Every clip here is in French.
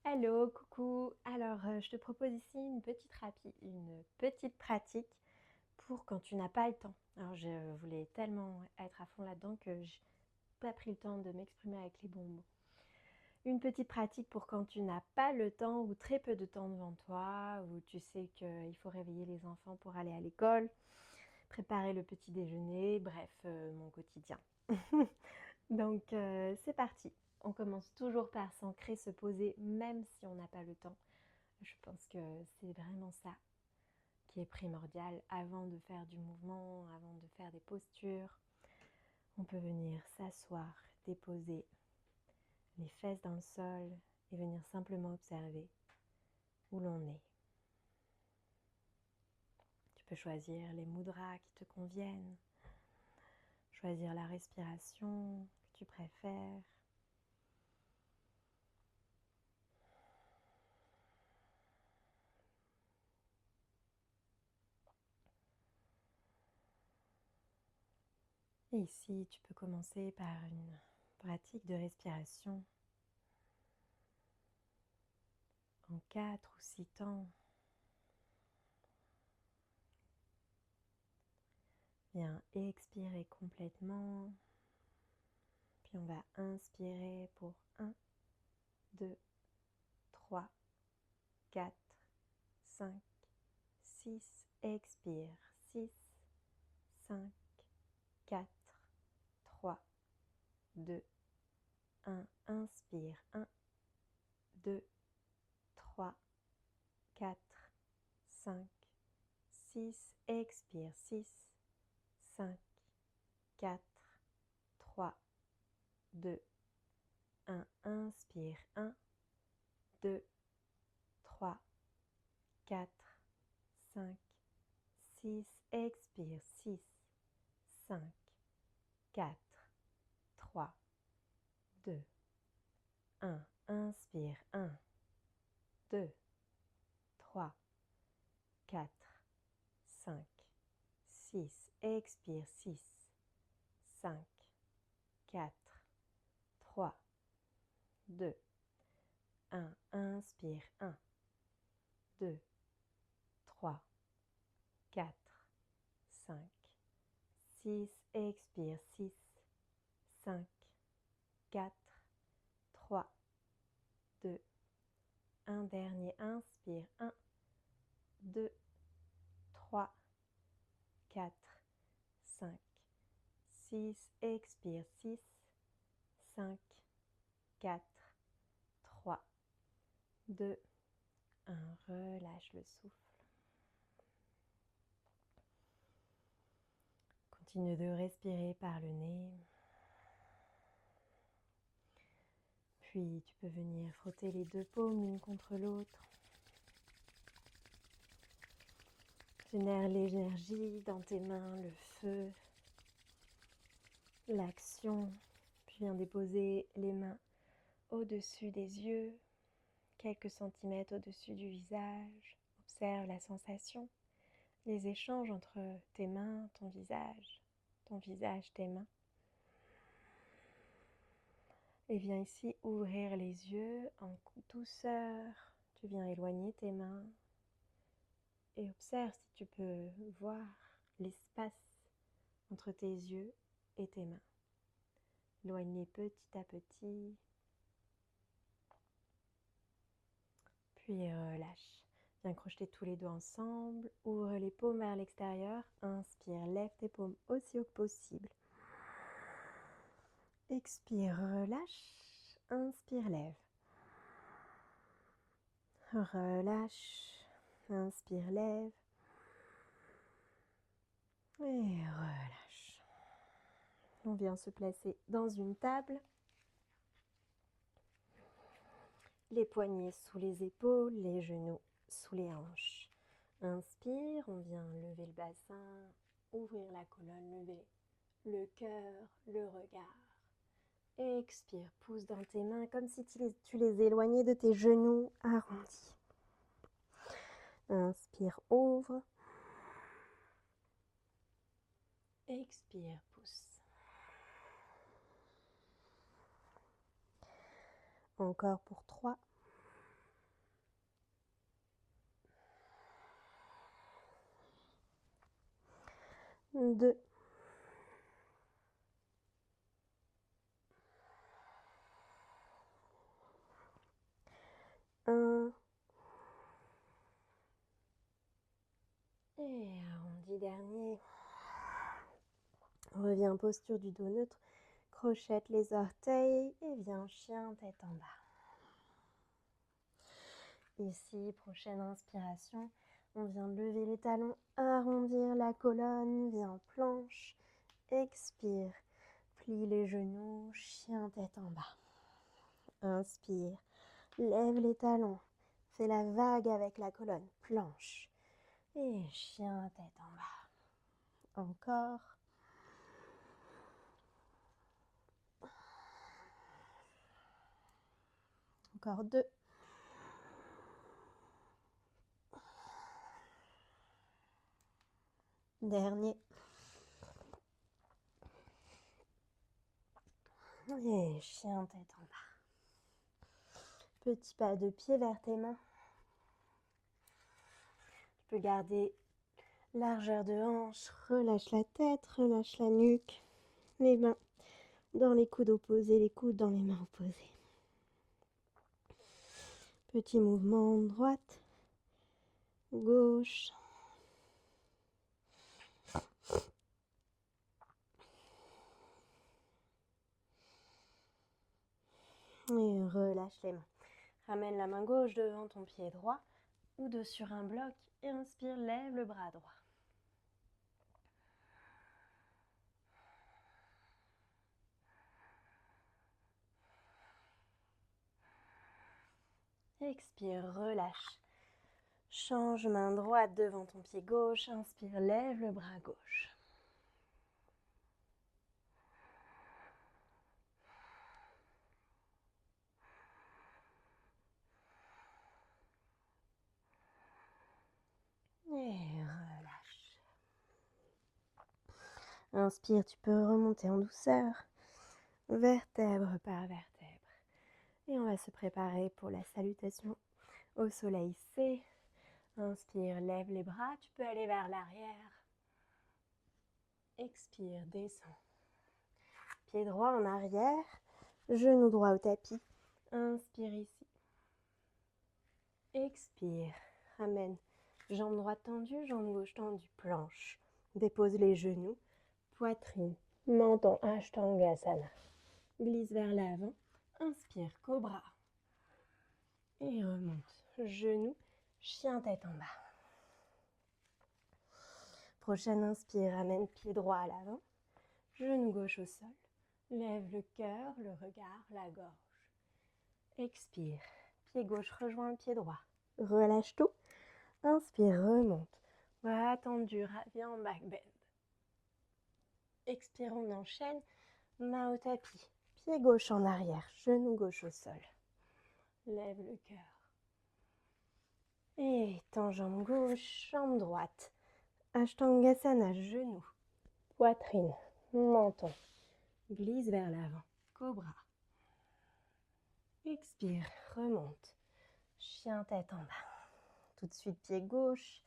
Hello, coucou. Alors, je te propose ici une petite pratique pour quand tu n'as pas le temps. Alors, je voulais tellement être à fond là-dedans que j'ai pas pris le temps de m'exprimer avec les bons mots. Une petite pratique pour quand tu n'as pas le temps ou très peu de temps devant toi, où tu sais qu'il faut réveiller les enfants pour aller à l'école, préparer le petit déjeuner, bref, mon quotidien. Donc, c'est parti. On commence toujours par s'ancrer, se poser, même si on n'a pas le temps. Je pense que c'est vraiment ça qui est primordial avant de faire du mouvement, avant de faire des postures. On peut venir s'asseoir, déposer les fesses dans le sol et venir simplement observer où l'on est. Tu peux choisir les mudras qui te conviennent, choisir la respiration que tu préfères. Et ici, tu peux commencer par une pratique de respiration en 4 ou 6 temps. Viens expirer complètement. Puis on va inspirer pour 1, 2, 3, 4, 5, 6. Expire. 6, 5, 4, 3, 2, 1. Inspire. 1, 2, 3, 4, 5, 6. Expire. 6, 5, 4, 3, 2, 1. Inspire. 1, 2, 3, 4, 5, 6. Expire. 6, 5, 4, 3, 2, 1. Inspire. 1, 2, 3, 4, 5, 6. Expire. 6, 5, 4, 3, 2, 1. Inspire. 1, 2, 3, 4, 5, 6. Expire. 6, 5, 4, 3, 2, 1. Dernier. Inspire. 1, 2, 3, 4, 5, 6. Expire. 6, 5, 4, 3, 2, 1. Relâche le souffle. Continue de respirer par le nez. Puis tu peux venir frotter les deux paumes l'une contre l'autre. Génère l'énergie dans tes mains, le feu, l'action. Puis viens déposer les mains au-dessus des yeux, quelques centimètres au-dessus du visage. Observe la sensation, les échanges entre tes mains, ton visage, tes mains. Et viens ici ouvrir les yeux en douceur. Tu viens éloigner tes mains et observe si tu peux voir l'espace entre tes yeux et tes mains. Éloigne-les petit à petit. Puis relâche. Viens crocheter tous les doigts ensemble. Ouvre les paumes vers l'extérieur. Inspire, lève tes paumes aussi haut que possible. Expire, relâche. Inspire, lève. Relâche. Inspire, lève. Et relâche. On vient se placer dans une table. Les poignets sous les épaules, les genoux sous les hanches. Inspire, on vient lever le bassin, ouvrir la colonne, lever le cœur, le regard. Expire, pousse dans tes mains comme si tu les éloignais de tes genoux arrondis. Inspire, ouvre. Expire, pousse. Encore pour 3, 2, 1. Et arrondi dernier. Reviens posture du dos neutre. Crochette les orteils et viens chien tête en bas. Ici, prochaine inspiration, on vient lever les talons, arrondir la colonne, viens planche, expire, plie les genoux, chien tête en bas. Inspire, lève les talons, fais la vague avec la colonne, planche et chien tête en bas. Encore. Encore 2. Dernier. Et chien tête en bas. Petit pas de pied vers tes mains. Tu peux garder largeur de hanche. Relâche la tête, relâche la nuque. Les mains dans les coudes opposés, les coudes dans les mains opposées. Petit mouvement droite, gauche. Et relâche les mains. Ramène la main gauche devant ton pied droit ou sur un bloc et inspire, lève le bras droit. Expire, relâche. Change main droite devant ton pied gauche. Inspire, lève le bras gauche. Et relâche. Inspire, tu peux remonter en douceur, vertèbre par vertèbre. Et on va se préparer pour la salutation au soleil C. Inspire, lève les bras, tu peux aller vers l'arrière. Expire, descends. Pied droit en arrière, genou droit au tapis. Inspire ici. Expire, ramène. Jambe droite tendue, jambe gauche tendue, planche. Dépose les genoux, poitrine, menton, Ashtangasana. Glisse vers l'avant. Inspire, cobra. Et remonte. Genou, chien tête en bas. Prochaine inspire, ramène pied droit à l'avant. Genou gauche au sol. Lève le cœur, le regard, la gorge. Expire. Pied gauche rejoint le pied droit. Relâche tout. Inspire, remonte. Bras tendu, viens en back bend. Expire, on enchaîne. Main au tapis. Pied gauche en arrière. Genou gauche au sol. Lève le cœur. Et tends jambe gauche, jambe droite. Ashtangasana, genou. Poitrine, menton. Glisse vers l'avant. Cobra. Expire, remonte. Chien tête en bas. Tout de suite, pied gauche.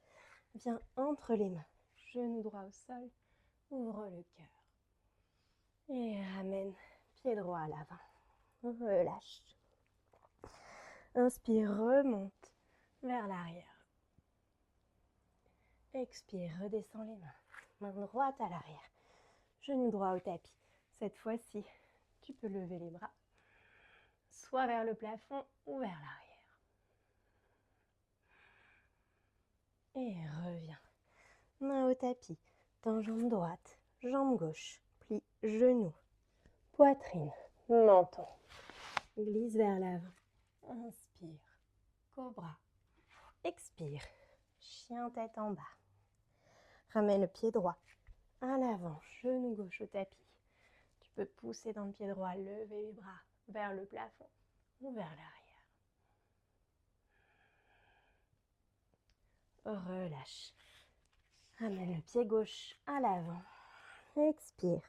Viens entre les mains. Genou droit au sol. Ouvre le cœur. Et ramène pied droit à l'avant. Relâche. Inspire, remonte vers l'arrière. Expire, redescends les mains. Main droite à l'arrière. Genou droit au tapis. Cette fois-ci, tu peux lever les bras, soit vers le plafond ou vers l'arrière. Et reviens. Main au tapis. Tends jambe droite, jambe gauche. Plie genou, poitrine, menton. Glisse vers l'avant. Inspire. Cobra. Expire. Chien tête en bas. Ramène le pied droit à l'avant. Genou gauche au tapis. Tu peux pousser dans le pied droit, lever les bras vers le plafond ou vers l'arrière. Relâche. Ramène le pied gauche à l'avant. Expire.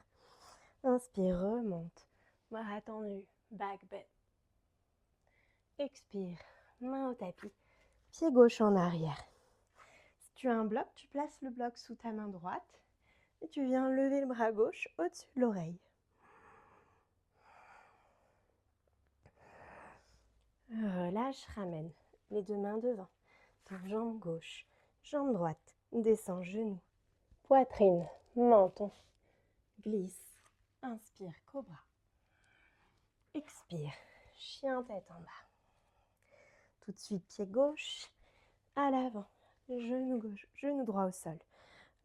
Inspire, remonte. Bras tendus, back bend. Expire, main au tapis. Pied gauche en arrière. Si tu as un bloc, tu places le bloc sous ta main droite. Et tu viens lever le bras gauche au-dessus de l'oreille. Relâche, ramène les deux mains devant. Jambe gauche, jambe droite, descends genou, poitrine, menton, glisse, inspire, cobra. Expire, chien tête en bas. Tout de suite, pied gauche, à l'avant, genou gauche, genou droit au sol.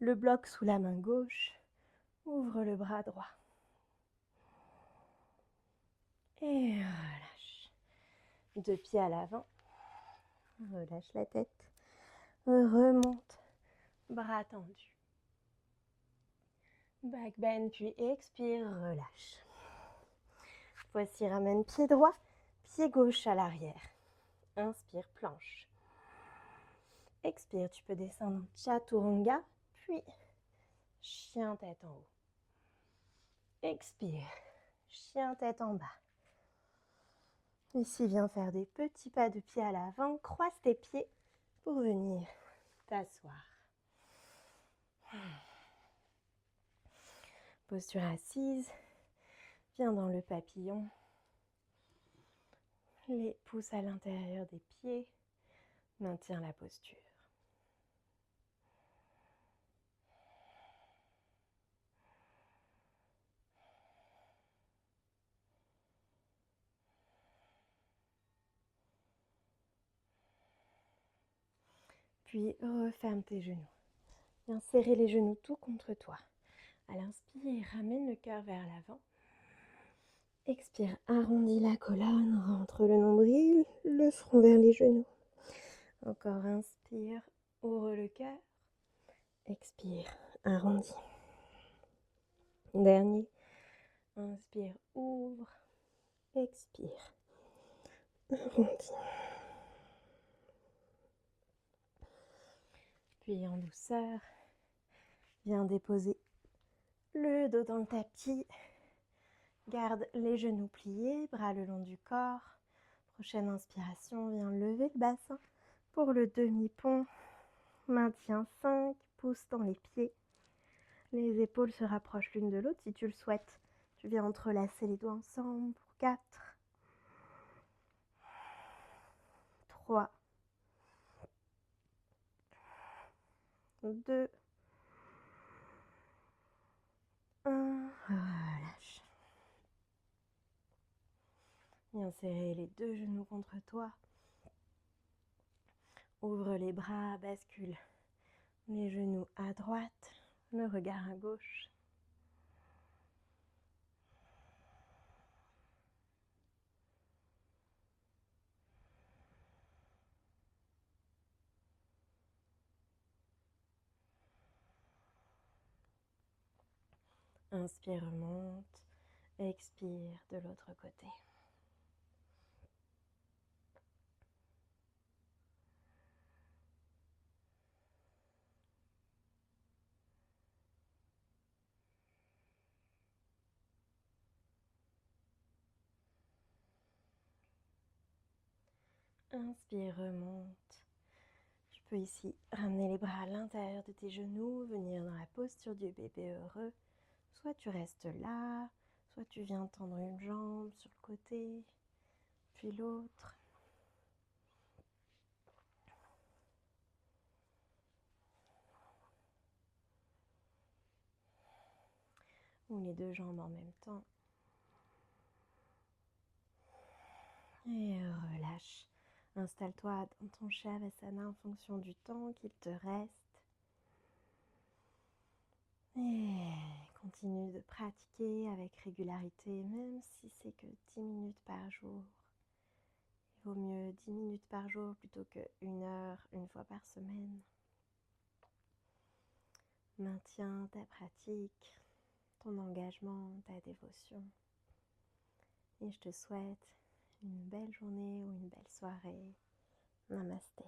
Le bloc sous la main gauche, ouvre le bras droit. Et relâche. Deux pieds à l'avant, relâche la tête, remonte, bras tendus. Back bend, puis expire, relâche. Voici, ramène pied droit, pied gauche à l'arrière. Inspire, planche. Expire, tu peux descendre en chaturanga, puis chien tête en haut. Expire, chien tête en bas. Ici, viens faire des petits pas de pied à l'avant, croise tes pieds pour venir t'asseoir. Posture assise, viens dans le papillon. Les pouces à l'intérieur des pieds, maintiens la posture. Puis referme tes genoux. Viens serrer les genoux tout contre toi. À l'inspire, ramène le cœur vers l'avant. Expire, arrondis la colonne, rentre le nombril, le front vers les genoux. Encore inspire, ouvre le cœur. Expire, arrondis. Dernier, inspire, ouvre. Expire, arrondis. Puis en douceur, viens déposer le dos dans le tapis. Garde les genoux pliés, bras le long du corps. Prochaine inspiration, viens lever le bassin pour le demi-pont. Maintiens 5, pouces dans les pieds. Les épaules se rapprochent l'une de l'autre si tu le souhaites. Tu viens entrelacer les doigts ensemble pour 4, 3, 2, 1. Relâche. Viens serrer les deux genoux contre toi. Ouvre les bras, bascule les genoux à droite, le regard à gauche. Inspire, remonte. Expire de l'autre côté. Inspire, remonte. Tu peux ici ramener les bras à l'intérieur de tes genoux, venir dans la posture du bébé heureux. Soit tu restes là, soit tu viens tendre une jambe sur le côté, puis l'autre. Ou les deux jambes en même temps. Et relâche. Installe-toi dans ton Shavasana en fonction du temps qu'il te reste. Et continue de pratiquer avec régularité, même si c'est que 10 minutes par jour. Il vaut mieux 10 minutes par jour plutôt que 1 heure, une fois par semaine. Maintiens ta pratique, ton engagement, ta dévotion. Et je te souhaite une belle journée ou une belle soirée. Namasté.